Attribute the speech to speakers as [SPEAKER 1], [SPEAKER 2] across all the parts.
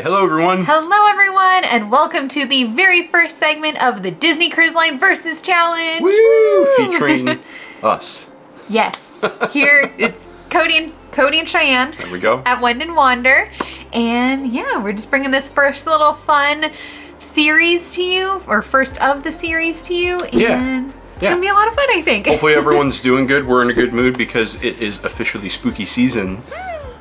[SPEAKER 1] right, hello everyone.
[SPEAKER 2] Hello everyone, and welcome to the very first segment of the Disney Cruise Line Versus Challenge.
[SPEAKER 1] Woo! Featuring us.
[SPEAKER 2] Yes. Here it's Cody and Cheyenne.
[SPEAKER 1] There we go.
[SPEAKER 2] At Wind and Wander. And yeah, we're just bringing this first little fun series to you, or first of the series to you. And it's gonna be a lot of fun, I think.
[SPEAKER 1] Hopefully everyone's doing good. We're in a good mood because it is officially spooky season.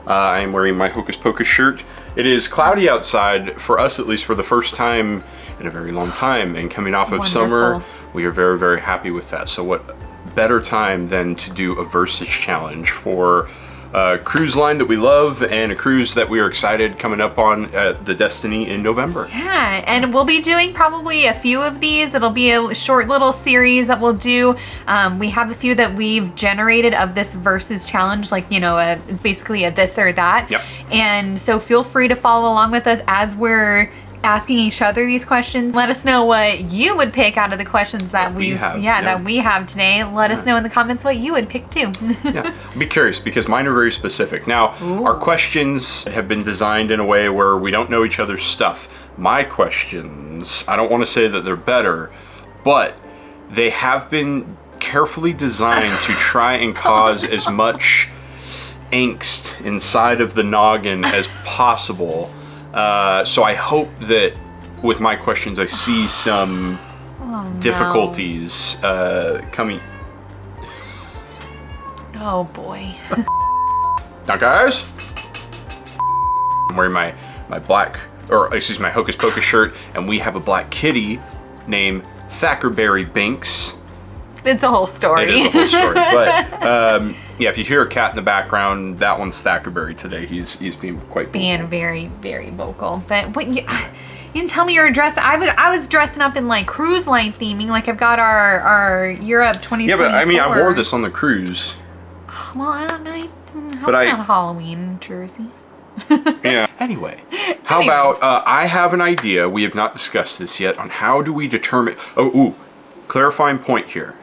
[SPEAKER 1] I am wearing my Hocus Pocus shirt. It is cloudy outside, for us at least, for the first time in a very long time. And coming off of summer, we are very, very happy with that. So what better time than to do a versus challenge for a cruise line that we love and a cruise that we are excited coming up on the Destiny in November.
[SPEAKER 2] Yeah, and we'll be doing probably a few of these. It'll be a short little series that we'll do. We have a few that we've generated of this versus challenge, like, you know, it's basically a this or that.
[SPEAKER 1] Yep.
[SPEAKER 2] And so feel free to follow along with us as we're asking each other these questions. Let us know what you would pick out of the questions that we have today. Let us know in the comments what you would pick too.
[SPEAKER 1] Yeah, be curious because mine are very specific. Now, our questions have been designed in a way where we don't know each other's stuff. My questions, I don't want to say that they're better, but they have been carefully designed to try and cause as much angst inside of the noggin as possible. So I hope that with my questions I see some difficulties coming.
[SPEAKER 2] Oh boy.
[SPEAKER 1] Now guys, I'm wearing my black, or excuse me, my Hocus Pocus shirt, and we have a black kitty named Thackerberry Binks.
[SPEAKER 2] It's a whole story.
[SPEAKER 1] It is a whole story. But yeah, if you hear a cat in the background, that one's Thackerberry today. He's being quite vocal.
[SPEAKER 2] Being very, very vocal. But what you didn't tell me you were dressed. I was dressing up in like cruise line theming. Like I've got our Europe 2024.
[SPEAKER 1] Yeah, but I mean, I wore this on the cruise.
[SPEAKER 2] Well, I don't know. How about a Halloween jersey?
[SPEAKER 1] Yeah. Anyway, how about I have an idea. We have not discussed this yet on how do we determine. Clarifying point here.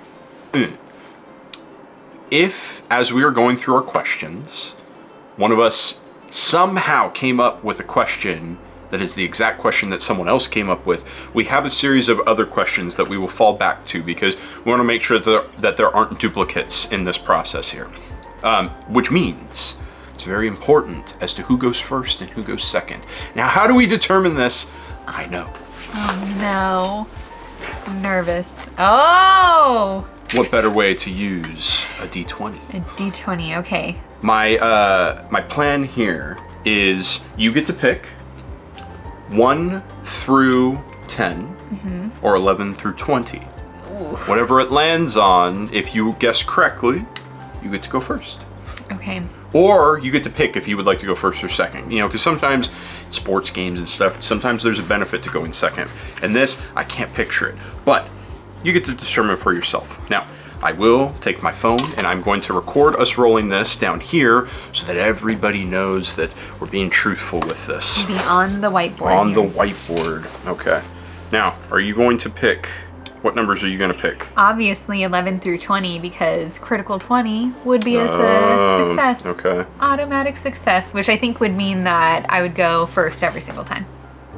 [SPEAKER 1] If, as we are going through our questions, one of us somehow came up with a question that is the exact question that someone else came up with, we have a series of other questions that we will fall back to because we want to make sure that there aren't duplicates in this process here. Which means it's very important as to who goes first and who goes second. Now, how do we determine this? I know.
[SPEAKER 2] Oh, no. I'm nervous. Oh!
[SPEAKER 1] What better way to use a D20?
[SPEAKER 2] A D20, okay.
[SPEAKER 1] My plan here is you get to pick 1 through 10 or 11 through 20. Ooh. Whatever it lands on, if you guess correctly, you get to go first.
[SPEAKER 2] Okay.
[SPEAKER 1] Or you get to pick if you would like to go first or second. You know, because sometimes sports games and stuff, sometimes there's a benefit to going second. And this, I can't picture it. But you get to determine for yourself. Now, I will take my phone and I'm going to record us rolling this down here so that everybody knows that we're being truthful with this.
[SPEAKER 2] Be on the whiteboard.
[SPEAKER 1] On the whiteboard. Okay. Now, are you going to pick, what numbers are you going to pick?
[SPEAKER 2] Obviously 11 through 20 because critical 20 would be a success.
[SPEAKER 1] Okay.
[SPEAKER 2] Automatic success, which I think would mean that I would go first every single time.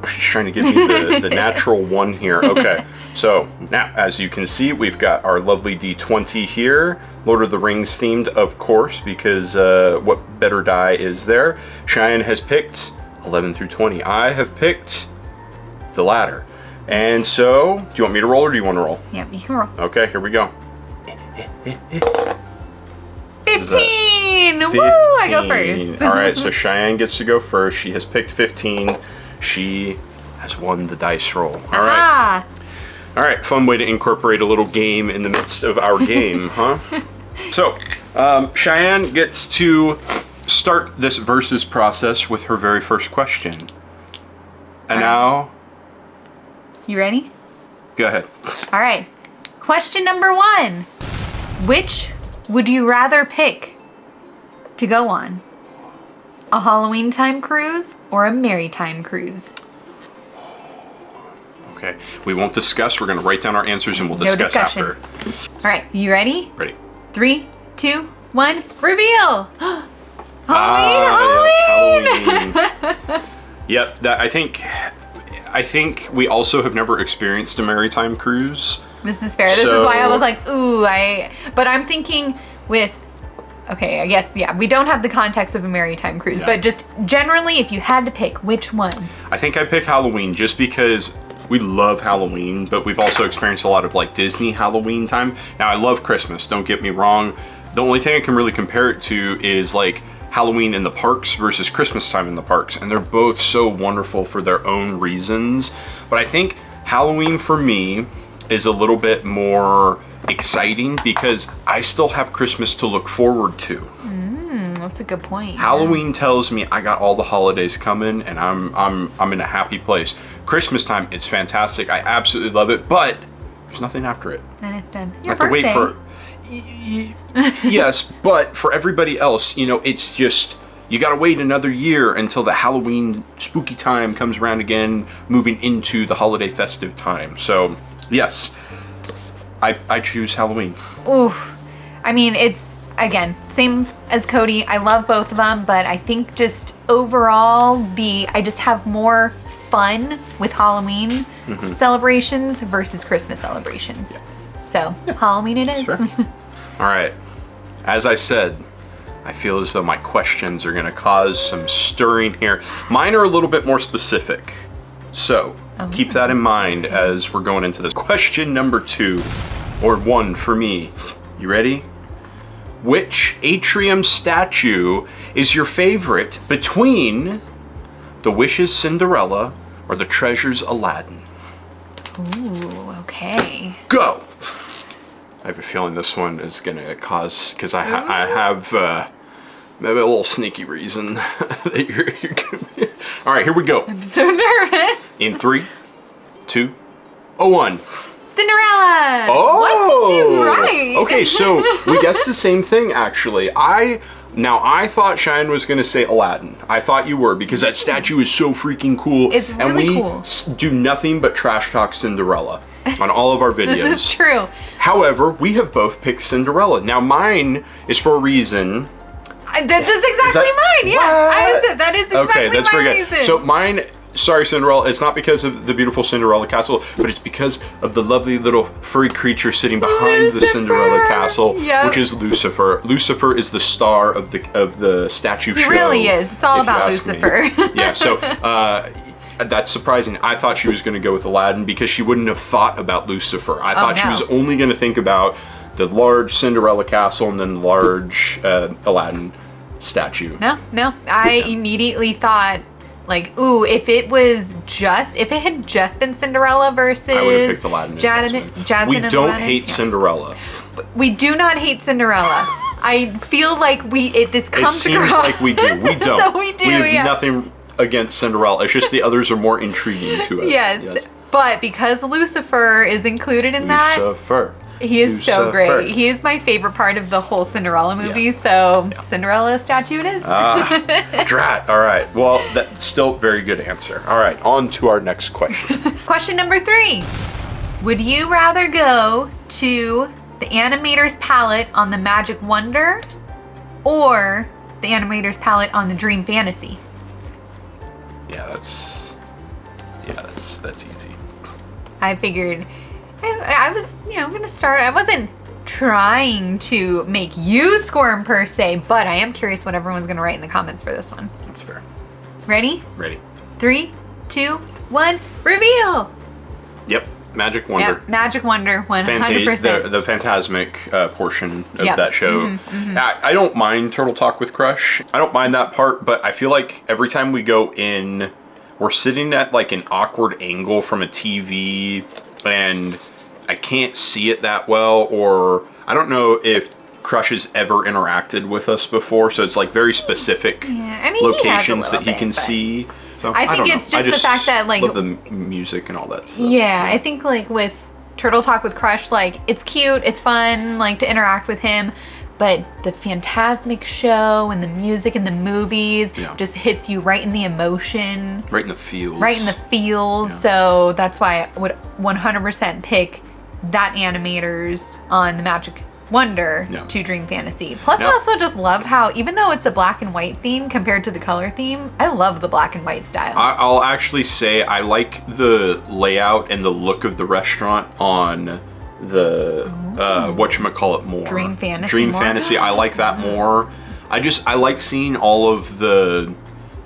[SPEAKER 1] She's trying to give me the natural one here. Okay, so now as you can see, we've got our lovely D20 here. Lord of the Rings themed, of course, because what better die is there? Cheyenne has picked 11 through 20. I have picked the latter. And so, do you want me to roll or do you want to roll?
[SPEAKER 2] Yep, you can roll.
[SPEAKER 1] Okay, here we go.
[SPEAKER 2] 15! Woo! I go first.
[SPEAKER 1] All right, so Cheyenne gets to go first. She has picked 15. She has won the dice roll. All right. All right, fun way to incorporate a little game in the midst of our game, huh? So, Cheyenne gets to start this versus process with her very first question. And now...
[SPEAKER 2] You ready?
[SPEAKER 1] Go ahead.
[SPEAKER 2] All right. Question number 1. Which would you rather pick to go on? A Halloween time cruise or a merry time cruise?
[SPEAKER 1] Okay, we won't discuss. We're going to write down our answers and we'll discuss after.
[SPEAKER 2] All right, you ready?
[SPEAKER 1] Ready.
[SPEAKER 2] 3, 2, 1, reveal! Halloween!
[SPEAKER 1] Halloween! Yep. I think we also have never experienced a maritime cruise.
[SPEAKER 2] This is fair. This is why I was like, ooh, but I'm thinking with, okay, I guess, yeah, we don't have the context of a maritime cruise, but just generally, if you had to pick, which one?
[SPEAKER 1] I think I pick Halloween just because we love Halloween, but we've also experienced a lot of like Disney Halloween time. Now, I love Christmas, don't get me wrong. The only thing I can really compare it to is like Halloween in the parks versus Christmas time in the parks, and they're both so wonderful for their own reasons. But I think Halloween for me is a little bit more exciting because I still have Christmas to look forward to.
[SPEAKER 2] That's a good point.
[SPEAKER 1] Halloween tells me I got all the holidays coming and I'm in a happy place. Christmas time, it's fantastic. I absolutely love it, but there's nothing after it.
[SPEAKER 2] And it's done.
[SPEAKER 1] I have to wait for yes, but for everybody else, you know, it's just you gotta wait another year until the Halloween spooky time comes around again, moving into the holiday festive time. So yes, I choose Halloween.
[SPEAKER 2] Oof. I mean, it's, again, same as Cody. I love both of them, but I think just overall, I just have more fun with Halloween celebrations versus Christmas celebrations. So, Halloween it is.
[SPEAKER 1] All right. As I said, I feel as though my questions are going to cause some stirring here. Mine are a little bit more specific. So, keep that in mind as we're going into this. Question number 2, or 1 for me. You ready? Which atrium statue is your favorite between the Wishes Cinderella or the Treasures Aladdin?
[SPEAKER 2] Ooh, okay.
[SPEAKER 1] Go! I have a feeling this one is going to cause, because I have maybe a little sneaky reason that you're going to be. All right, here we go.
[SPEAKER 2] I'm so nervous.
[SPEAKER 1] In 3, 2, 1.
[SPEAKER 2] Cinderella!
[SPEAKER 1] Oh!
[SPEAKER 2] What did you write?
[SPEAKER 1] Okay, so we guessed the same thing, actually. I thought Cheyenne was going to say Aladdin. I thought you were, because that statue is so freaking cool.
[SPEAKER 2] It's really cool.
[SPEAKER 1] And we do nothing but trash talk Cinderella on all of our videos.
[SPEAKER 2] This is true.
[SPEAKER 1] However, we have both picked Cinderella. Now, mine is for a reason.
[SPEAKER 2] That's exactly mine. Yeah, that is exactly
[SPEAKER 1] okay, that's
[SPEAKER 2] my
[SPEAKER 1] pretty
[SPEAKER 2] reason.
[SPEAKER 1] good. So mine, sorry Cinderella, it's not because of the beautiful Cinderella castle, but it's because of the lovely little furry creature sitting behind the Cinderella castle, which is Lucifer. Lucifer is the star of the statue show.
[SPEAKER 2] He really is. It's all about Lucifer.
[SPEAKER 1] Yeah, so that's surprising. I thought she was going to go with Aladdin because she wouldn't have thought about Lucifer. I thought she was only going to think about the large Cinderella castle and then the large Aladdin statue.
[SPEAKER 2] No. I immediately thought, like, ooh, if it had just been Cinderella versus
[SPEAKER 1] I would have picked Aladdin and
[SPEAKER 2] Jasmine
[SPEAKER 1] we
[SPEAKER 2] and
[SPEAKER 1] don't
[SPEAKER 2] Aladdin.
[SPEAKER 1] hate Cinderella.
[SPEAKER 2] We do not hate Cinderella. I feel like this comes
[SPEAKER 1] It seems
[SPEAKER 2] across.
[SPEAKER 1] like we do. We don't.
[SPEAKER 2] So we do,
[SPEAKER 1] We have nothing against Cinderella. It's just the others are more intriguing to us.
[SPEAKER 2] Yes. But because Lucifer is included in that,
[SPEAKER 1] Lucifer.
[SPEAKER 2] he is so great. He is my favorite part of the whole Cinderella movie. So Cinderella statue it is.
[SPEAKER 1] Drat. All right. Well, that's still a very good answer. All right. On to our next question.
[SPEAKER 2] Question number 3. Would you rather go to the Animator's Palette on the Magic Wonder or the Animator's Palette on the Dream Fantasy?
[SPEAKER 1] Yeah, that's easy.
[SPEAKER 2] I figured I was, gonna start. I wasn't trying to make you squirm per se, but I am curious what everyone's gonna write in the comments for this one.
[SPEAKER 1] That's fair.
[SPEAKER 2] Ready?
[SPEAKER 1] Ready.
[SPEAKER 2] 3, 2, 1, reveal!
[SPEAKER 1] Yep. Magic Wonder.
[SPEAKER 2] Yep, Magic Wonder, 100%.
[SPEAKER 1] The phantasmic portion of that show. I don't mind Turtle Talk with Crush. I don't mind that part, but I feel like every time we go in, we're sitting at like an awkward angle from a TV, and I can't see it that well, or I don't know if Crush has ever interacted with us before, so it's like very specific locations that he can see. So,
[SPEAKER 2] I think it's just the fact that, like,
[SPEAKER 1] love the music and all that stuff.
[SPEAKER 2] Yeah, I think like with Turtle Talk with Crush, like, it's cute, it's fun, like, to interact with him, but the Phantasmic show and the music and the movies just hits you right in the emotion.
[SPEAKER 1] Right in the feels.
[SPEAKER 2] Right in the feels. So that's why I would 100% pick that Animators on the Magic wonder
[SPEAKER 1] Yeah.
[SPEAKER 2] to dream fantasy. Plus, I
[SPEAKER 1] Now-
[SPEAKER 2] also just love how, even though it's a black and white theme compared to the color theme, I love the black and white style.
[SPEAKER 1] I'll actually say I like the layout and the look of the restaurant on the whatchamacallit more.
[SPEAKER 2] Dream Fantasy
[SPEAKER 1] Dream
[SPEAKER 2] more?
[SPEAKER 1] Fantasy. I like that more. I like seeing all of the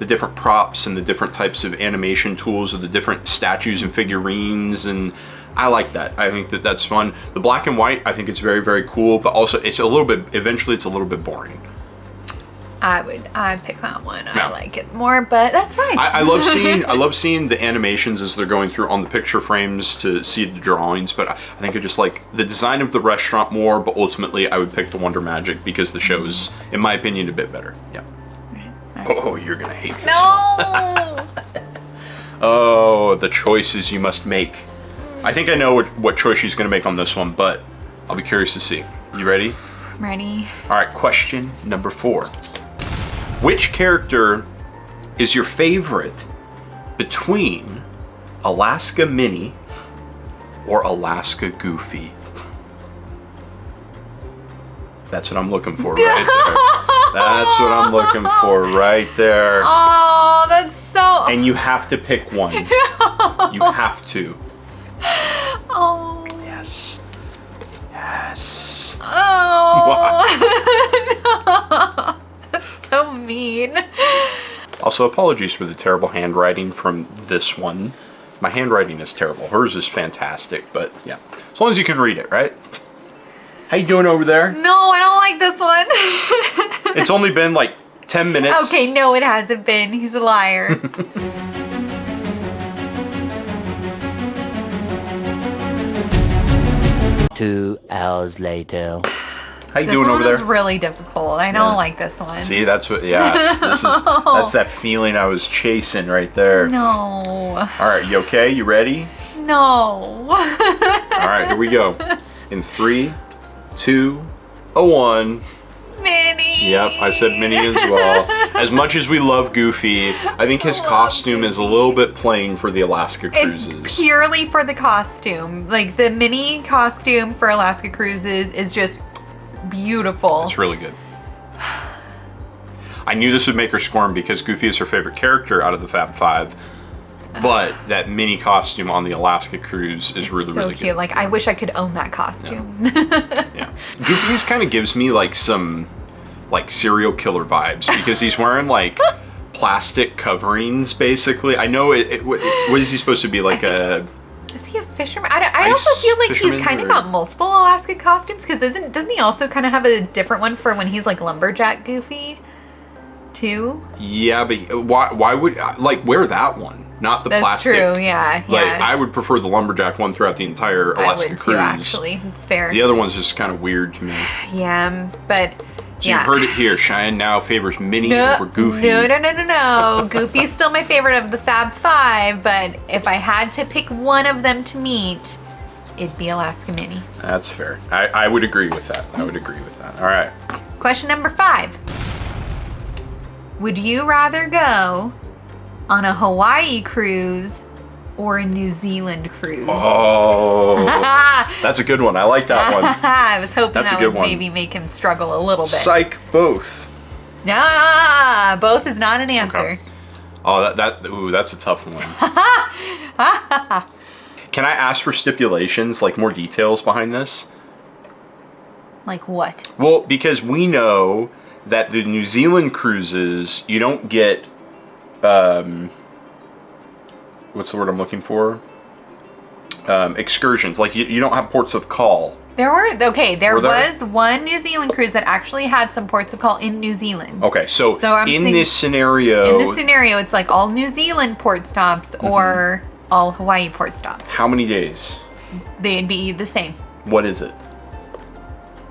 [SPEAKER 1] different props and the different types of animation tools of the different statues and figurines, and I like that. I think that that's fun. The black and white, I think it's very, very cool, but also it's a little bit, eventually it's a little bit boring.
[SPEAKER 2] I'd pick that one. I
[SPEAKER 1] No.
[SPEAKER 2] like it more, but that's fine.
[SPEAKER 1] I love seeing the animations as they're going through on the picture frames to see the drawings, but I think I just like the design of the restaurant more, but ultimately I would pick the Wonder Magic because the show is, in my opinion, a bit better. Yeah. Oh, you're gonna hate this.
[SPEAKER 2] No!
[SPEAKER 1] Oh, the choices you must make. I think I know what choice she's gonna make on this one, but I'll be curious to see. You ready?
[SPEAKER 2] I'm ready.
[SPEAKER 1] All right, question number 4. Which character is your favorite between Alaska Minnie or Alaska Goofy? That's what I'm looking for right there. That's what I'm looking for right there.
[SPEAKER 2] Oh, that's so...
[SPEAKER 1] And you have to pick one. You have to.
[SPEAKER 2] Oh.
[SPEAKER 1] Yes. Yes.
[SPEAKER 2] Oh. No. That's so mean.
[SPEAKER 1] Also, apologies for the terrible handwriting from this one. My handwriting is terrible. Hers is fantastic, but yeah. As long as you can read it, right? How you doing over there?
[SPEAKER 2] No, I don't like this one.
[SPEAKER 1] It's only been like 10 minutes.
[SPEAKER 2] Okay, no, it hasn't been. He's a liar.
[SPEAKER 3] 2 hours later.
[SPEAKER 1] How you
[SPEAKER 2] This
[SPEAKER 1] doing
[SPEAKER 2] one
[SPEAKER 1] over there?
[SPEAKER 2] was really difficult. I don't
[SPEAKER 1] Yeah.
[SPEAKER 2] like this one.
[SPEAKER 1] See, that's what, yes. That's that feeling I was chasing right there.
[SPEAKER 2] No.
[SPEAKER 1] All right, you okay? You ready?
[SPEAKER 2] No.
[SPEAKER 1] All right, here we go. In 3, 2, 1.
[SPEAKER 2] Minnie.
[SPEAKER 1] Yep, I said Minnie as well. As much as we love Goofy, I think his costume is a little bit plain for the Alaska Cruises.
[SPEAKER 2] It's purely for the costume. Like, the Minnie costume for Alaska Cruises is just beautiful.
[SPEAKER 1] It's really good. I knew this would make her squirm because Goofy is her favorite character out of the Fab Five, but that Minnie costume on the Alaska cruise is really,
[SPEAKER 2] so
[SPEAKER 1] really
[SPEAKER 2] cute.
[SPEAKER 1] good.
[SPEAKER 2] Like, I wish I could own that costume.
[SPEAKER 1] Yeah. Goofy's kind of gives me like some like serial killer vibes because he's wearing like plastic coverings basically. I know what is he supposed to be, like a
[SPEAKER 2] Is he a fisherman? I also
[SPEAKER 1] Ice
[SPEAKER 2] feel like he's
[SPEAKER 1] fisherman
[SPEAKER 2] kind of
[SPEAKER 1] or-
[SPEAKER 2] got multiple Alaska costumes because doesn't he also kind of have a different one for when he's like lumberjack Goofy too?
[SPEAKER 1] Yeah, but why would like wear that one, not the
[SPEAKER 2] That's
[SPEAKER 1] plastic?
[SPEAKER 2] true. Yeah.
[SPEAKER 1] Like
[SPEAKER 2] Yeah.
[SPEAKER 1] I would prefer the lumberjack one throughout the entire Alaska
[SPEAKER 2] I would
[SPEAKER 1] cruise.
[SPEAKER 2] too. Actually, it's fair.
[SPEAKER 1] The other one's just kind of weird to me.
[SPEAKER 2] Yeah, but
[SPEAKER 1] So
[SPEAKER 2] yeah.
[SPEAKER 1] you've heard it here. Cheyenne now favors Minnie over Goofy.
[SPEAKER 2] No. Goofy's still my favorite of the Fab Five, but if I had to pick one of them to meet, it'd be Alaska Minnie.
[SPEAKER 1] That's fair. I would agree with that. I would agree with that. All right.
[SPEAKER 2] Question number 5. Would you rather go on a Hawaii cruise or a New Zealand cruise?
[SPEAKER 1] Oh, that's a good one. I like that one.
[SPEAKER 2] I was hoping
[SPEAKER 1] That's a
[SPEAKER 2] that
[SPEAKER 1] good
[SPEAKER 2] would
[SPEAKER 1] one.
[SPEAKER 2] maybe make him struggle a little bit.
[SPEAKER 1] Psych both.
[SPEAKER 2] Nah, both is not an answer.
[SPEAKER 1] Okay. Oh, that's a tough one. Can I ask for stipulations, like more details behind this?
[SPEAKER 2] Like what?
[SPEAKER 1] Well, because we know that the New Zealand cruises, you don't get, what's the word I'm looking for? Excursions. Like you don't have ports of call.
[SPEAKER 2] There
[SPEAKER 1] Were there?
[SPEAKER 2] was one New Zealand cruise that actually had some ports of call in New Zealand.
[SPEAKER 1] Okay, so,
[SPEAKER 2] So I'm
[SPEAKER 1] in
[SPEAKER 2] thinking-
[SPEAKER 1] this scenario,
[SPEAKER 2] In this scenario, it's like all New Zealand port stops or all Hawaii port stops.
[SPEAKER 1] how many days?
[SPEAKER 2] They'd be the same.
[SPEAKER 1] What is it?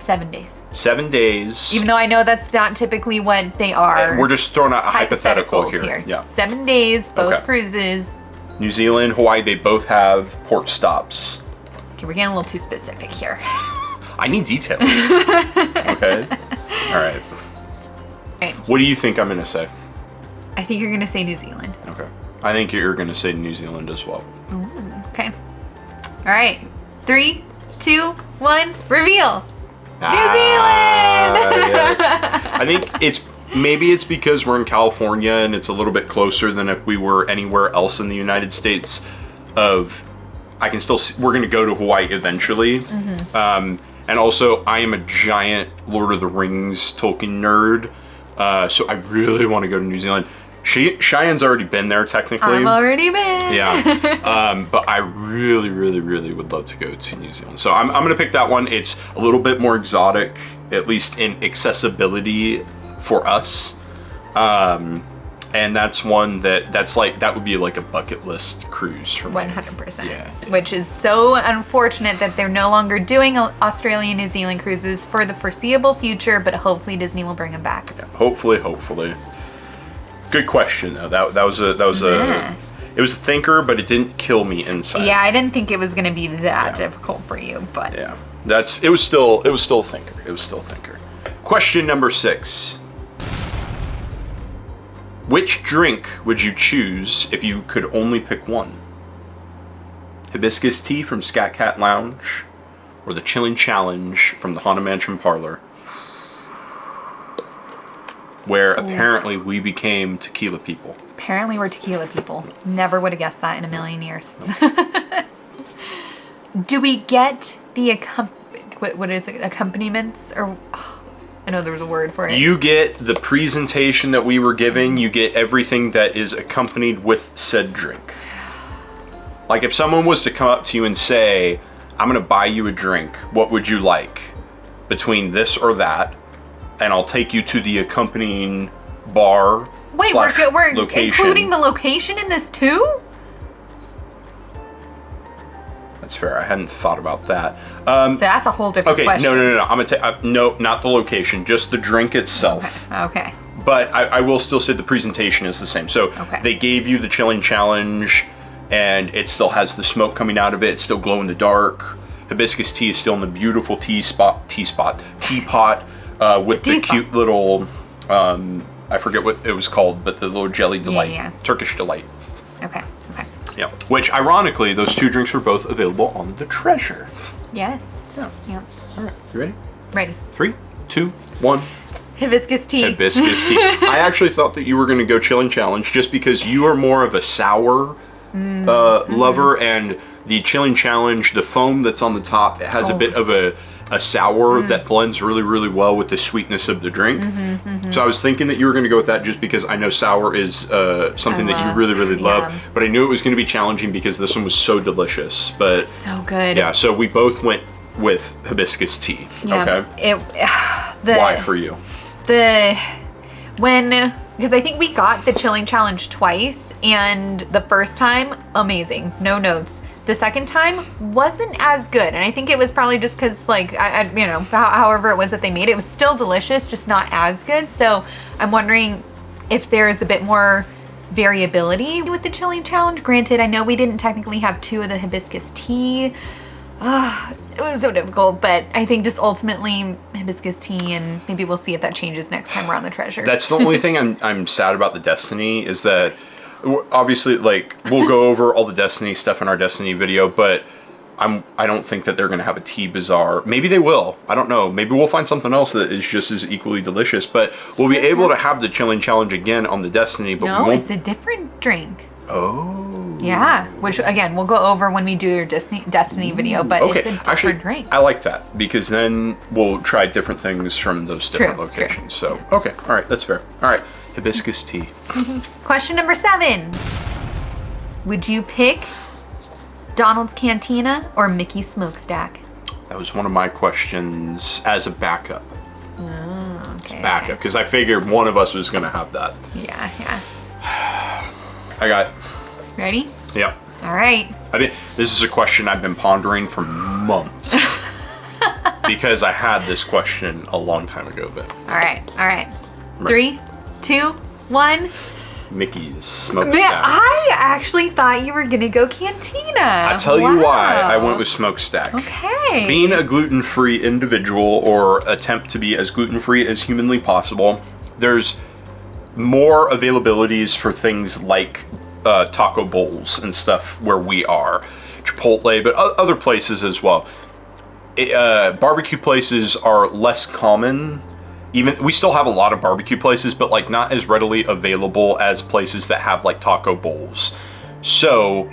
[SPEAKER 2] 7 days.
[SPEAKER 1] 7 days.
[SPEAKER 2] Even though I know that's not typically what they are.
[SPEAKER 1] We're just throwing out a hypothetical
[SPEAKER 2] hypotheticals
[SPEAKER 1] here. Yeah.
[SPEAKER 2] 7 days, both
[SPEAKER 1] Okay.
[SPEAKER 2] cruises.
[SPEAKER 1] New Zealand, Hawaii, they both have port stops.
[SPEAKER 2] Okay, we're getting a little too specific here.
[SPEAKER 1] I need detail. Okay. All right.
[SPEAKER 2] Okay.
[SPEAKER 1] What do you think I'm gonna say?
[SPEAKER 2] I think you're going to say New Zealand.
[SPEAKER 1] Okay. I think you're gonna say New Zealand as well.
[SPEAKER 2] Okay. All right. 3, 2, 1, reveal.
[SPEAKER 1] Yes. I think maybe it's because we're in California and it's a little bit closer than if we were anywhere else in the United States. I can still see, we're going to go to Hawaii eventually. And also, I am a giant Lord of the Rings Tolkien nerd, so I really want to go to New Zealand. Cheyenne's already been there, technically.
[SPEAKER 2] I've already been.
[SPEAKER 1] Yeah. But I really, really, really would love to go to New Zealand. So I'm going to pick that one. It's a little bit more exotic, at least in accessibility for us. And that's one that would be like a bucket list cruise for me.
[SPEAKER 2] 100%.
[SPEAKER 1] Yeah.
[SPEAKER 2] Which is so unfortunate that they're no longer doing Australia, New Zealand cruises for the foreseeable future, but hopefully Disney will bring them back.
[SPEAKER 1] Yeah, hopefully. Good question though. That was a it was a thinker, but it didn't kill me inside.
[SPEAKER 2] Yeah, I didn't think it was going to be that difficult for you, but
[SPEAKER 1] yeah, it was still a thinker. It was still a thinker. Question number 6. Which drink would you choose if you could only pick one? Hibiscus tea from Scat Cat Lounge, or the Chilling Challenge from the Haunted Mansion Parlor, where apparently we became tequila people.
[SPEAKER 2] Apparently we're tequila people. Never would have guessed that in a million years. Do we get the what is it? Accompaniments? Or I know there was a word for it.
[SPEAKER 1] You get the presentation that we were giving. You get everything that is accompanied with said drink. Like if someone was to come up to you and say, I'm going to buy you a drink, what would you like between this or that? And I'll take you to the accompanying bar.
[SPEAKER 2] Wait, we're
[SPEAKER 1] location.
[SPEAKER 2] Including the location in this too?
[SPEAKER 1] That's fair. I hadn't thought about that.
[SPEAKER 2] So that's a whole different question.
[SPEAKER 1] No. I'm gonna take no, not the location, just the drink itself.
[SPEAKER 2] Okay.
[SPEAKER 1] But I will still say the presentation is the same. So they gave you the Chilling Challenge, and it still has the smoke coming out of it. It's still glow in the dark. Hibiscus tea is still in the beautiful teapot with the cute little, I forget what it was called, but the little jelly delight, Turkish delight.
[SPEAKER 2] Okay.
[SPEAKER 1] Yeah. Which, ironically, those two drinks were both available on the Treasure.
[SPEAKER 2] Yes. Yeah.
[SPEAKER 1] All right. You ready?
[SPEAKER 2] Ready.
[SPEAKER 1] 3, 2, 1.
[SPEAKER 2] Hibiscus tea.
[SPEAKER 1] Hibiscus tea. I actually thought that you were going to go Chilling Challenge just because you are more of a sour lover, and the Chilling Challenge, the foam that's on the top, it has a bit of a sour that blends really, really well with the sweetness of the drink. So I was thinking that you were going to go with that just because I know sour is something that you really, really love. But I knew it was going to be challenging because this one was so delicious. But
[SPEAKER 2] so good.
[SPEAKER 1] Yeah, so we both went with hibiscus tea.
[SPEAKER 2] Yeah.
[SPEAKER 1] Okay. Why for you?
[SPEAKER 2] Because I think we got the Chilling Challenge twice, and the first time, amazing, no notes. The second time wasn't as good, and I think it was probably just because, like, however it was that they made it, it was still delicious, just not as good. So I'm wondering if there is a bit more variability with the Chilling Challenge. Granted, I know we didn't technically have 2 of the hibiscus tea. It was so difficult, but I think just ultimately hibiscus tea, and maybe we'll see if that changes next time we're on the Treasure.
[SPEAKER 1] That's the only thing I'm sad about the Destiny is that obviously, like, we'll go over all the Destiny stuff in our Destiny video, but I don't think that they're going to have a tea bazaar. Maybe they will. I don't know. Maybe we'll find something else that is just as equally delicious, but we'll be able to have the Chilling Challenge again on the Destiny, but we won't.
[SPEAKER 2] It's a different drink.
[SPEAKER 1] Oh.
[SPEAKER 2] Yeah, which again, we'll go over when we do your Destiny video, but it's a different drink.
[SPEAKER 1] I like that because then we'll try different things from those different locations. So, okay. All right. That's fair. All right. Hibiscus tea.
[SPEAKER 2] Question number 7. Would you pick Donald's Cantina or Mickey's Smokestack?
[SPEAKER 1] That was one of my questions as a backup.
[SPEAKER 2] Oh, okay.
[SPEAKER 1] Backup, because I figured one of us was going to have that.
[SPEAKER 2] Yeah.
[SPEAKER 1] I got...
[SPEAKER 2] Ready?
[SPEAKER 1] Yep.
[SPEAKER 2] All right.
[SPEAKER 1] This is a question I've been pondering for months. Because I had this question a long time ago, but...
[SPEAKER 2] All right. 3, 2, 1.
[SPEAKER 1] Mickey's Smokestack.
[SPEAKER 2] I actually thought you were gonna go Cantina.
[SPEAKER 1] I'll tell you why I went with Smokestack.
[SPEAKER 2] Okay.
[SPEAKER 1] Being a gluten-free individual, or attempt to be as gluten-free as humanly possible, there's more availabilities for things like taco bowls and stuff where we are. Chipotle, but other places as well. barbecue places are less common. Even we still have a lot of barbecue places, but like not as readily available as places that have like taco bowls. So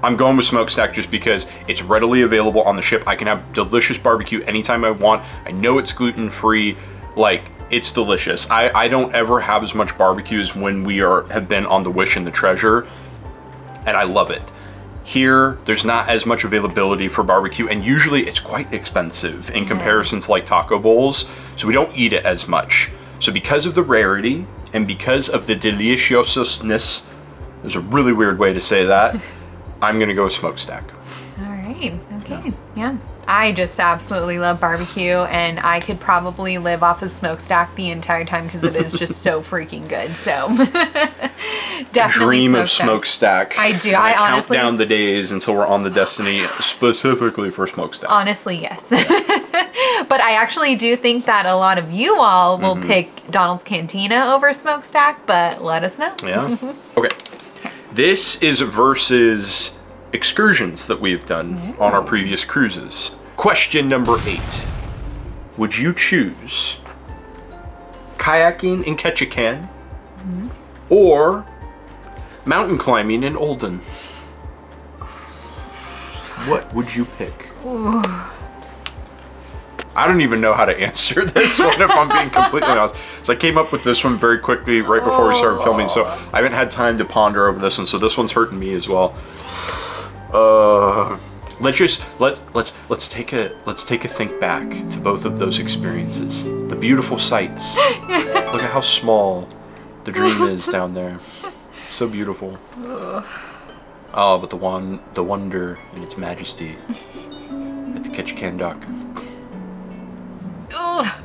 [SPEAKER 1] I'm going with smokestack just because it's readily available on the ship. I can have delicious barbecue anytime I want. I know it's gluten-free. Like, it's delicious. I don't ever have as much barbecue as when we have been on the Wish and the Treasure, and I love it. Here, there's not as much availability for barbecue, and usually it's quite expensive in comparison to like taco bowls, so we don't eat it as much. So because of the rarity and because of the deliciousness, there's a really weird way to say that, I'm gonna go with smokestack.
[SPEAKER 2] All right. Okay. Yeah. I just absolutely love barbecue, and I could probably live off of smokestack the entire time because it is just so freaking good. So definitely
[SPEAKER 1] Dream of smokestack.
[SPEAKER 2] I do.
[SPEAKER 1] And
[SPEAKER 2] I
[SPEAKER 1] count
[SPEAKER 2] honestly
[SPEAKER 1] down the days until we're on the Destiny specifically for smokestack.
[SPEAKER 2] honestly yes. But I actually do think that a lot of you all will pick Donald's Cantina over smokestack, but let us know.
[SPEAKER 1] Yeah. Okay. This is versus excursions that we've done on our previous cruises. Question number 8. Would you choose kayaking in Ketchikan or mountain climbing in Olden? What would you pick?
[SPEAKER 2] Ooh.
[SPEAKER 1] I don't even know how to answer this one if I'm being completely honest. So I came up with this one very quickly right before we started filming, so I haven't had time to ponder over this one, so this one's hurting me as well. Let's take a think back to both of those experiences. The beautiful sights. Look at how small the dream is down there. So beautiful. Oh, but the wonder and its majesty at the Ketchikan dock.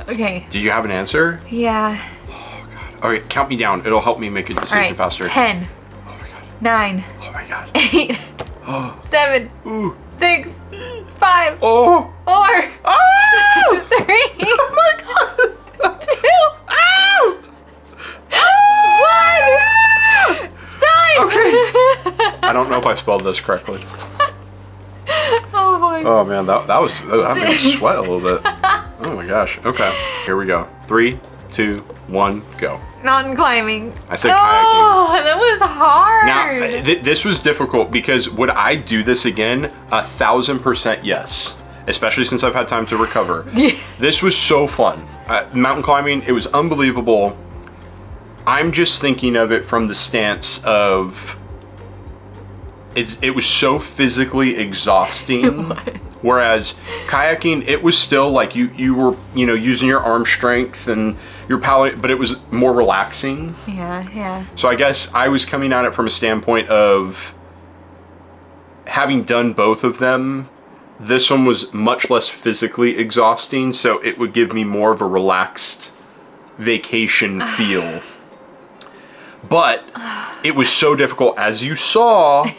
[SPEAKER 2] Okay.
[SPEAKER 1] Did you have an answer?
[SPEAKER 2] Yeah.
[SPEAKER 1] Oh god. All right, count me down. It'll help me make a decision
[SPEAKER 2] All right.
[SPEAKER 1] faster.
[SPEAKER 2] 10.
[SPEAKER 1] Oh my god.
[SPEAKER 2] 9.
[SPEAKER 1] Oh my god.
[SPEAKER 2] 8.
[SPEAKER 1] Oh.
[SPEAKER 2] 7.
[SPEAKER 1] Ooh.
[SPEAKER 2] 6. 5.
[SPEAKER 1] Oh.
[SPEAKER 2] 4.
[SPEAKER 1] Oh.
[SPEAKER 2] 3.
[SPEAKER 1] Oh my god.
[SPEAKER 2] 2.
[SPEAKER 1] Ow.
[SPEAKER 2] 1. Time.
[SPEAKER 1] Okay. I don't know if I spelled this correctly.
[SPEAKER 2] Oh boy.
[SPEAKER 1] Oh man, that made me sweat a little bit. Oh my gosh. Okay. Here we go. 3, 2, 1, go.
[SPEAKER 2] Mountain climbing.
[SPEAKER 1] I said
[SPEAKER 2] Oh,
[SPEAKER 1] kayaking.
[SPEAKER 2] that was hard.
[SPEAKER 1] Now, this was difficult because would I do this again? 1000% yes. Especially since I've had time to recover. This was so fun. Mountain climbing, it was unbelievable. I'm just thinking of it from the stance of it was so physically exhausting. Whereas kayaking, it was still like you were, using your arm strength and your palate, but it was more relaxing.
[SPEAKER 2] Yeah.
[SPEAKER 1] So I guess I was coming at it from a standpoint of having done both of them. This one was much less physically exhausting, so it would give me more of a relaxed vacation feel. But it was so difficult, as you saw,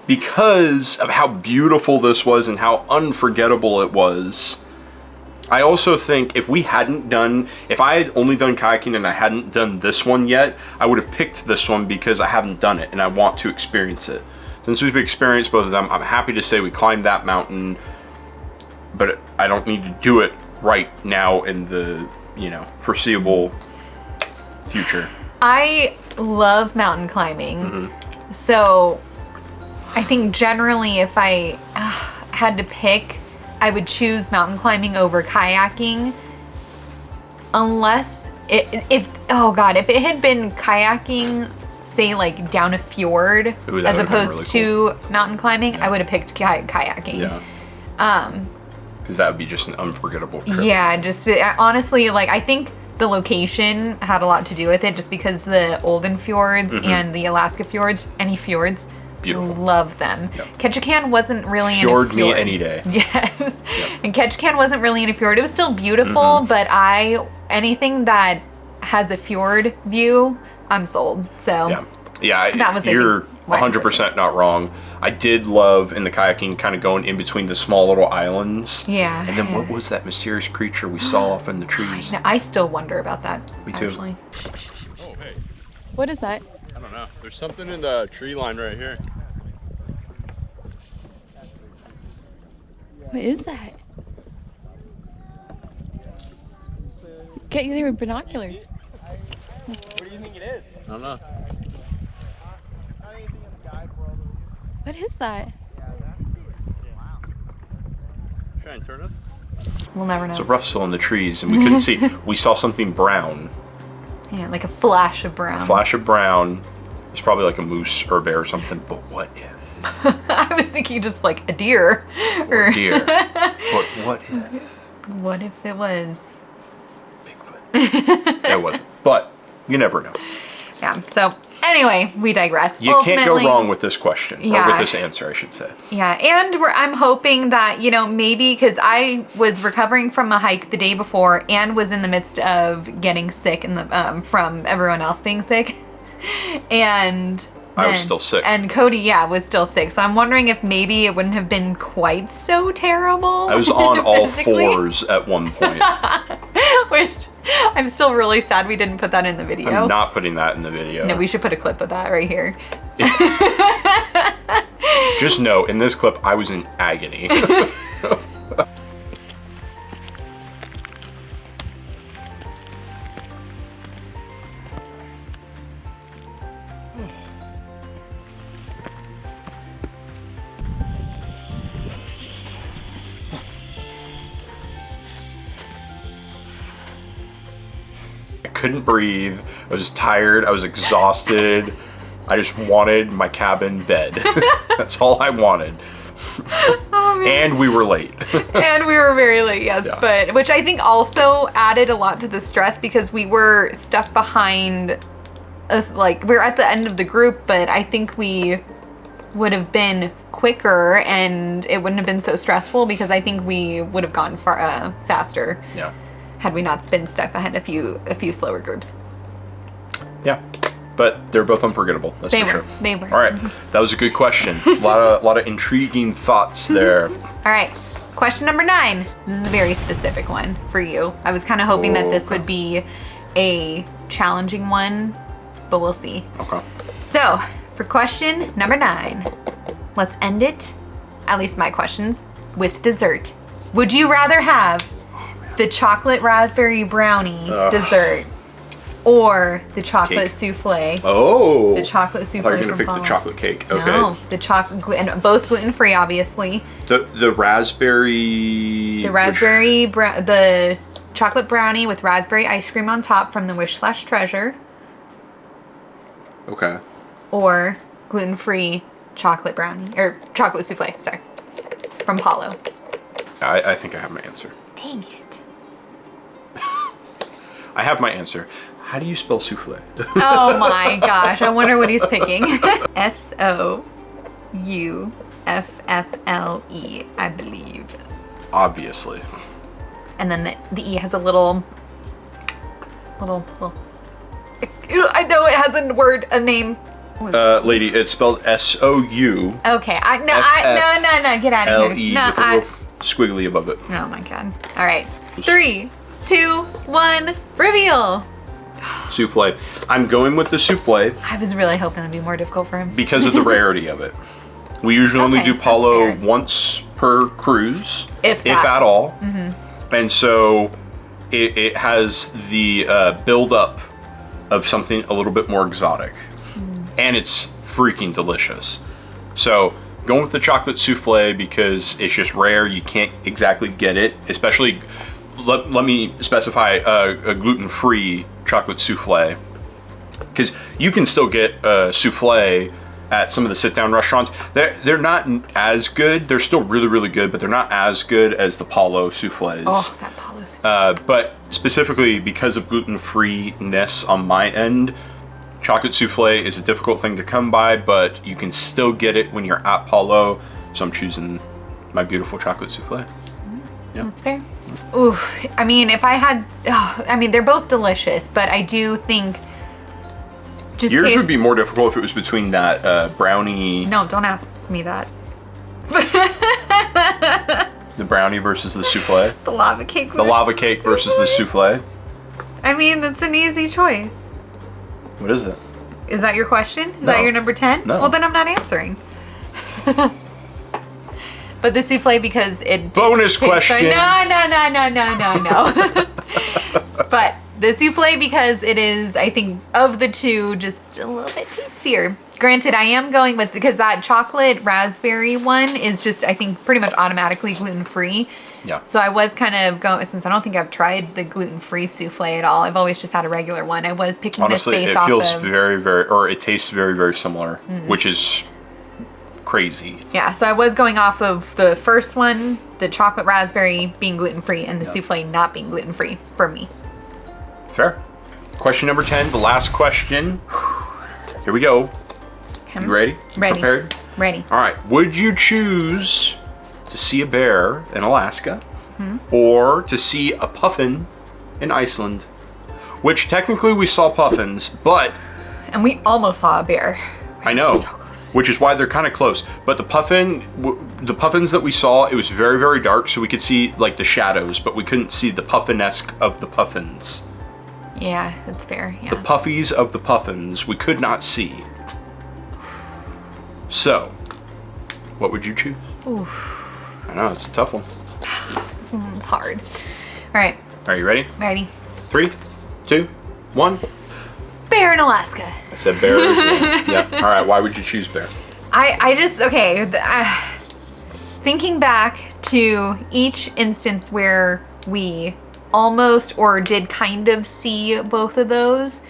[SPEAKER 1] because of how beautiful this was and how unforgettable it was. I also think if I had only done kayaking and I hadn't done this one yet, I would have picked this one because I haven't done it and I want to experience it. Since we've experienced both of them, I'm happy to say we climbed that mountain, but I don't need to do it right now in the, foreseeable future.
[SPEAKER 2] I love mountain climbing. So I think generally if I had to pick, I would choose mountain climbing over kayaking, unless if it had been kayaking, say like down a fjord, as opposed to mountain climbing, I would have picked kayaking.
[SPEAKER 1] Yeah. Because that would be just an unforgettable trip.
[SPEAKER 2] Yeah, just honestly, like I think the location had a lot to do with it, just because the Olden fjords and the Alaska fjords, any fjords,
[SPEAKER 1] beautiful.
[SPEAKER 2] Love them.
[SPEAKER 1] Yep.
[SPEAKER 2] Ketchikan wasn't really
[SPEAKER 1] Fjord
[SPEAKER 2] in a fjord.
[SPEAKER 1] me any day.
[SPEAKER 2] Yes.
[SPEAKER 1] Yep.
[SPEAKER 2] And Ketchikan wasn't really in a fjord. It was still beautiful, but anything that has a fjord view, I'm sold. So
[SPEAKER 1] yeah,
[SPEAKER 2] that was
[SPEAKER 1] you're 100% not wrong. I did love in the kayaking kind of going in between the small little islands.
[SPEAKER 2] Yeah.
[SPEAKER 1] And then what was that mysterious creature we saw off in the trees?
[SPEAKER 2] I still wonder about that.
[SPEAKER 1] Me too.
[SPEAKER 2] Actually.
[SPEAKER 1] Oh, hey.
[SPEAKER 2] What is that?
[SPEAKER 1] I don't know. There's something in the tree line right here.
[SPEAKER 2] What is that? Get you there with binoculars.
[SPEAKER 4] What do you think it is?
[SPEAKER 1] I don't know.
[SPEAKER 4] Not anything in the guide world, at least.
[SPEAKER 2] What is that?
[SPEAKER 1] Try and turn us.
[SPEAKER 2] We'll never know.
[SPEAKER 1] It's a rustle in the trees, and we couldn't see. We saw something brown.
[SPEAKER 2] Yeah, like a flash of brown.
[SPEAKER 1] A flash of brown. It's probably like a moose or a bear or something. But what if?
[SPEAKER 2] I was thinking just like a deer.
[SPEAKER 1] Or deer. But what if?
[SPEAKER 2] What if it was?
[SPEAKER 1] Bigfoot. It wasn't. But you never know.
[SPEAKER 2] Yeah. So anyway, we digress.
[SPEAKER 1] You can't go wrong with this question. Or with this answer, I should say.
[SPEAKER 2] Yeah, and I'm hoping that, you know, maybe because I was recovering from a hike the day before and was in the midst of getting sick in the from everyone else being sick. And
[SPEAKER 1] I was still sick.
[SPEAKER 2] And Cody, was still sick. So I'm wondering if maybe it wouldn't have been quite so terrible.
[SPEAKER 1] I was on all fours at one point.
[SPEAKER 2] Which I'm still really sad we didn't put that in the video.
[SPEAKER 1] I'm not putting that in the video.
[SPEAKER 2] No, we should put a clip of that right here.
[SPEAKER 1] Just know, in this clip, I was in agony. I couldn't breathe. I was tired. I was exhausted. I just wanted my cabin bed. That's all I wanted.
[SPEAKER 2] Oh, man.
[SPEAKER 1] And we were late.
[SPEAKER 2] And we were very late, yes.
[SPEAKER 1] Yeah.
[SPEAKER 2] But which I think also added a lot to the stress because we were stuck behind us. Like, we're at the end of the group, but I think we would have been quicker and it wouldn't have been so stressful because I think we would have gone far faster.
[SPEAKER 1] Yeah.
[SPEAKER 2] Had we not been stuck behind a few slower groups.
[SPEAKER 1] Yeah. But they're both unforgettable. That's
[SPEAKER 2] They
[SPEAKER 1] for
[SPEAKER 2] were.
[SPEAKER 1] sure.
[SPEAKER 2] They were.
[SPEAKER 1] All right. That was a good question. A lot of intriguing thoughts there.
[SPEAKER 2] All right. Question number 9. This is a very specific one for you. I was kind of hoping that this would be a challenging one, but we'll see.
[SPEAKER 1] Okay.
[SPEAKER 2] So, for question number 9, let's end it, at least my questions, with dessert. Would you rather have the chocolate raspberry brownie dessert or the chocolate
[SPEAKER 1] Cake.
[SPEAKER 2] souffle?
[SPEAKER 1] Oh.
[SPEAKER 2] The chocolate
[SPEAKER 1] I
[SPEAKER 2] souffle.
[SPEAKER 1] thought you were gonna
[SPEAKER 2] from
[SPEAKER 1] pick the
[SPEAKER 2] Paula.
[SPEAKER 1] chocolate cake. Okay.
[SPEAKER 2] No, the chocolate, and both gluten-free, obviously.
[SPEAKER 1] The raspberry.
[SPEAKER 2] The chocolate brownie with raspberry ice cream on top from the Wish/Treasure,
[SPEAKER 1] Okay.
[SPEAKER 2] or gluten-free chocolate brownie, or chocolate souffle, sorry, from Paulo.
[SPEAKER 1] I think I have my answer.
[SPEAKER 2] Dang it.
[SPEAKER 1] I have my answer. How do you spell souffle?
[SPEAKER 2] Oh my gosh, I wonder what he's picking. Souffle, I believe.
[SPEAKER 1] Obviously.
[SPEAKER 2] And then the E has a little. I know it has a name.
[SPEAKER 1] Lady, it's spelled S-O-U.
[SPEAKER 2] Okay, no, get out of here.
[SPEAKER 1] L-E
[SPEAKER 2] No,
[SPEAKER 1] with a little squiggly above it.
[SPEAKER 2] oh my god. All right, 3, 2, 1, reveal.
[SPEAKER 1] Souffle. I'm going with the souffle
[SPEAKER 2] I was really hoping it'd be more difficult for him.
[SPEAKER 1] because of the rarity of it. We usually only
[SPEAKER 2] Okay,
[SPEAKER 1] do
[SPEAKER 2] that's
[SPEAKER 1] Paulo
[SPEAKER 2] fair.
[SPEAKER 1] once per cruise,
[SPEAKER 2] If that.
[SPEAKER 1] at all. Mm-hmm. And so it has the build-up of something a little bit more exotic. And it's freaking delicious. So going with the chocolate souffle because it's just rare. You can't exactly get it, especially, let me specify a gluten-free chocolate souffle. Because you can still get a souffle at some of the sit-down restaurants. They're not as good. They're still really, really good, but they're not as good as the Paulo souffles.
[SPEAKER 2] Oh, that Paulo souffle.
[SPEAKER 1] But specifically because of gluten-free-ness on my end, chocolate souffle is a difficult thing to come by, but you can still get it when you're at Paulo. So I'm choosing my beautiful chocolate souffle. Yeah.
[SPEAKER 2] That's fair. Ooh, I mean, if I had, they're both delicious, but I do think just
[SPEAKER 1] Yours
[SPEAKER 2] case,
[SPEAKER 1] would be more difficult if it was between that brownie,
[SPEAKER 2] No, don't ask me that.
[SPEAKER 1] the brownie versus the souffle,
[SPEAKER 2] The lava cake.
[SPEAKER 1] the lava cake versus the souffle.
[SPEAKER 2] I mean, that's an easy choice.
[SPEAKER 1] What is it?
[SPEAKER 2] Is that your question? Is
[SPEAKER 1] No.
[SPEAKER 2] that your number 10?
[SPEAKER 1] No.
[SPEAKER 2] Well, then I'm not answering. But the souffle because it
[SPEAKER 1] Bonus question.
[SPEAKER 2] No. But the souffle because it is, I think, of the two, just a little bit tastier. Granted, I am going with, because that chocolate raspberry one is just, I think, pretty much automatically gluten-free.
[SPEAKER 1] Yeah.
[SPEAKER 2] So I was kind of going, since I don't think I've tried the gluten-free souffle at all. I've always just had a regular one. I was picking
[SPEAKER 1] Honestly,
[SPEAKER 2] this based
[SPEAKER 1] it
[SPEAKER 2] off
[SPEAKER 1] feels
[SPEAKER 2] of...
[SPEAKER 1] or it tastes very, very similar, which is crazy.
[SPEAKER 2] Yeah, so I was going off of the first one, the chocolate raspberry being gluten-free, and the souffle not being gluten-free for me.
[SPEAKER 1] Fair. Question number 10, the last question. Here we go.
[SPEAKER 2] Okay.
[SPEAKER 1] You ready?
[SPEAKER 2] Ready.
[SPEAKER 1] Prepared?
[SPEAKER 2] Ready.
[SPEAKER 1] All right. Would you choose to see a bear in Alaska or to see a puffin in Iceland? Which technically we saw puffins, but
[SPEAKER 2] And we almost saw a bear.
[SPEAKER 1] I know,
[SPEAKER 2] So close.
[SPEAKER 1] which is why they're kind of close. But the puffins that we saw, it was very, very dark, so we could see like the shadows, but we couldn't see the puffinesque of the puffins.
[SPEAKER 2] Yeah, that's fair. Yeah.
[SPEAKER 1] The puffies of the puffins we could not see. So, what would you choose?
[SPEAKER 2] Oof.
[SPEAKER 1] I know, it's a tough one.
[SPEAKER 2] This one's hard. All right,
[SPEAKER 1] Are you ready?
[SPEAKER 2] ready.
[SPEAKER 1] 3, 2, 1.
[SPEAKER 2] Bear in Alaska.
[SPEAKER 1] I said bear as well. Yeah. All right, why would you choose bear?
[SPEAKER 2] I just, okay. Thinking back to each instance where we almost or did kind of see both of those,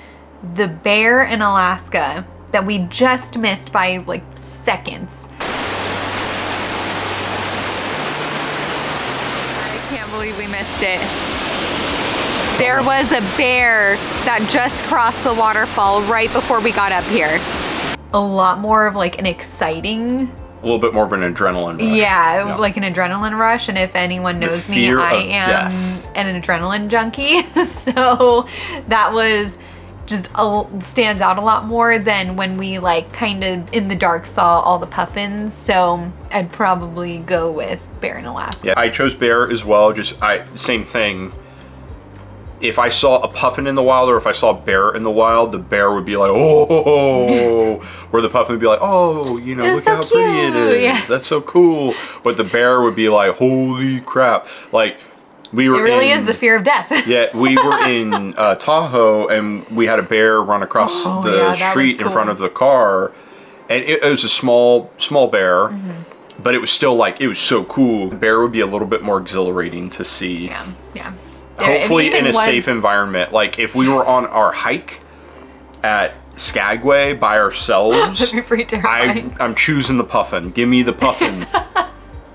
[SPEAKER 2] the bear in Alaska that we just missed by like seconds. I can't believe we missed it. There was a bear that just crossed the waterfall right before we got up here. A lot more of like an exciting,
[SPEAKER 1] A little bit more of an adrenaline rush.
[SPEAKER 2] yeah, like an adrenaline rush. And if anyone knows me,
[SPEAKER 1] fear
[SPEAKER 2] I
[SPEAKER 1] of
[SPEAKER 2] am
[SPEAKER 1] death.
[SPEAKER 2] an adrenaline junkie. So that was just stands out a lot more than when we like kind of in the dark saw all the puffins. So I'd probably go with bear in Alaska.
[SPEAKER 1] Yeah, I chose bear as well. Same thing. If I saw a puffin in the wild or if I saw a bear in the wild, the bear would be like, oh, where the puffin would be like, oh, you know,
[SPEAKER 2] It's
[SPEAKER 1] look
[SPEAKER 2] so
[SPEAKER 1] how pretty it
[SPEAKER 2] cute.
[SPEAKER 1] is.
[SPEAKER 2] Yeah.
[SPEAKER 1] That's so cool. But the bear would be like, holy crap. Like, we
[SPEAKER 2] It
[SPEAKER 1] were
[SPEAKER 2] really
[SPEAKER 1] in,
[SPEAKER 2] is the fear of death.
[SPEAKER 1] Yeah, we were in Tahoe and we had a bear run across
[SPEAKER 2] Oh,
[SPEAKER 1] the
[SPEAKER 2] yeah, that was
[SPEAKER 1] street in
[SPEAKER 2] cool.
[SPEAKER 1] front of the car. And it was a small bear,
[SPEAKER 2] Mm-hmm.
[SPEAKER 1] but it was still like, it was so cool. The bear would be a little bit more exhilarating to see.
[SPEAKER 2] Yeah.
[SPEAKER 1] Hopefully
[SPEAKER 2] It even
[SPEAKER 1] in a
[SPEAKER 2] was-
[SPEAKER 1] safe environment. Like if we were on our hike at Skagway by ourselves,
[SPEAKER 2] That'd be pretty terrifying.
[SPEAKER 1] I'm choosing the puffin. Give me the puffin.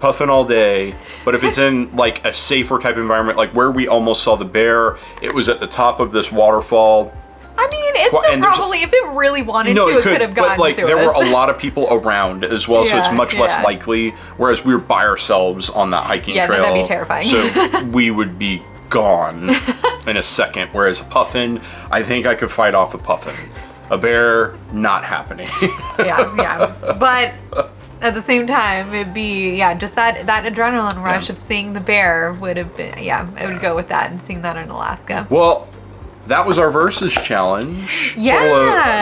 [SPEAKER 1] Puffin all day. But if it's in like a safer type environment, like where we almost saw the bear, it was at the top of this waterfall.
[SPEAKER 2] I mean, it's
[SPEAKER 1] Well,
[SPEAKER 2] still
[SPEAKER 1] and there's-
[SPEAKER 2] probably, if it really wanted
[SPEAKER 1] No,
[SPEAKER 2] to, it could have gotten
[SPEAKER 1] but like
[SPEAKER 2] to
[SPEAKER 1] there
[SPEAKER 2] us.
[SPEAKER 1] were a lot of people around as well, so it's
[SPEAKER 2] Yeah,
[SPEAKER 1] much less
[SPEAKER 2] yeah.
[SPEAKER 1] likely. Whereas we were by ourselves on that hiking
[SPEAKER 2] Yeah, then
[SPEAKER 1] trail.
[SPEAKER 2] that'd be terrifying.
[SPEAKER 1] So we would be gone in a second. Whereas a puffin, I think I could fight off a puffin. A bear, not happening.
[SPEAKER 2] yeah. But at the same time, it'd be, just that adrenaline rush of seeing the bear would have been, I would go with that and seeing that in Alaska.
[SPEAKER 1] Well, that was our versus challenge.
[SPEAKER 2] Yeah.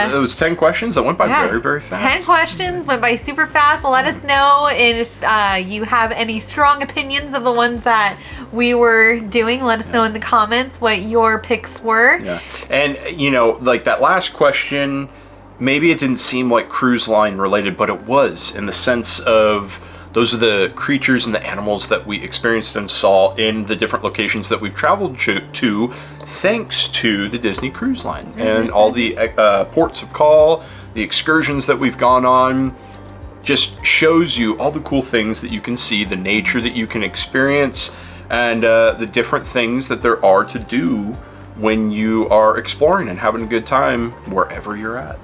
[SPEAKER 1] Total, it was 10 questions that went by very, very fast.
[SPEAKER 2] 10 questions went by super fast. Let us know if you have any strong opinions of the ones that we were doing. Let us know in the comments what your picks were.
[SPEAKER 1] Yeah. And, you know, like that last question, maybe it didn't seem like cruise line related, but it was in the sense of those are the creatures and the animals that we experienced and saw in the different locations that we've traveled to thanks to the Disney Cruise Line and all the ports of call, the excursions that we've gone on. Just shows you all the cool things that you can see, the nature that you can experience, and the different things that there are to do when you are exploring and having a good time wherever you're at.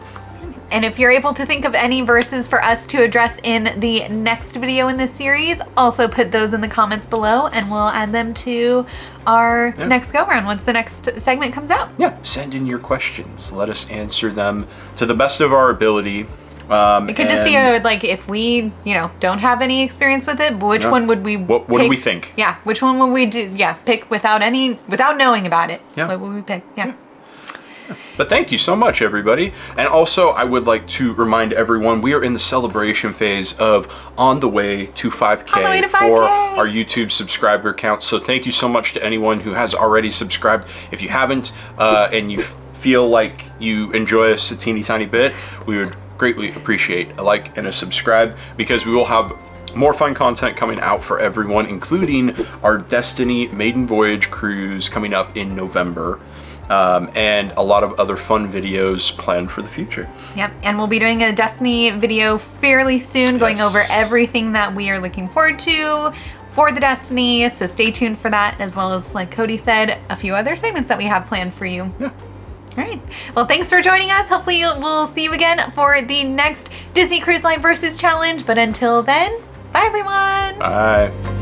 [SPEAKER 2] And if you're able to think of any verses for us to address in the next video in this series, also put those in the comments below and we'll add them to our next go-round once the next segment comes out.
[SPEAKER 1] Yeah, send in your questions. Let us answer them to the best of our ability.
[SPEAKER 2] It could just be like if we, don't have any experience with it, but which one would we
[SPEAKER 1] What do we think?
[SPEAKER 2] Yeah, which one would we do? Yeah, pick without knowing about it.
[SPEAKER 1] Yeah.
[SPEAKER 2] What would we pick? Yeah.
[SPEAKER 1] But thank you so much, everybody. And also, I would like to remind everyone, we are in the celebration phase of on the way to 5K,
[SPEAKER 2] On the way to
[SPEAKER 1] for
[SPEAKER 2] 5K.
[SPEAKER 1] our YouTube subscriber count. So thank you so much to anyone who has already subscribed. If you haven't, and you feel like you enjoy us a teeny tiny bit, we would greatly appreciate a like and a subscribe, because we will have more fun content coming out for everyone, including our Destiny Maiden Voyage cruise coming up in November. And a lot of other fun videos planned for the future.
[SPEAKER 2] Yep, and we'll be doing a Destiny video fairly soon, going over everything that we are looking forward to for the Destiny, so stay tuned for that, as well as, like Cody said, a few other segments that we have planned for you.
[SPEAKER 1] Yeah.
[SPEAKER 2] All right, well, thanks for joining us. Hopefully we'll see you again for the next Disney Cruise Line Versus Challenge, but until then, bye everyone!
[SPEAKER 1] Bye.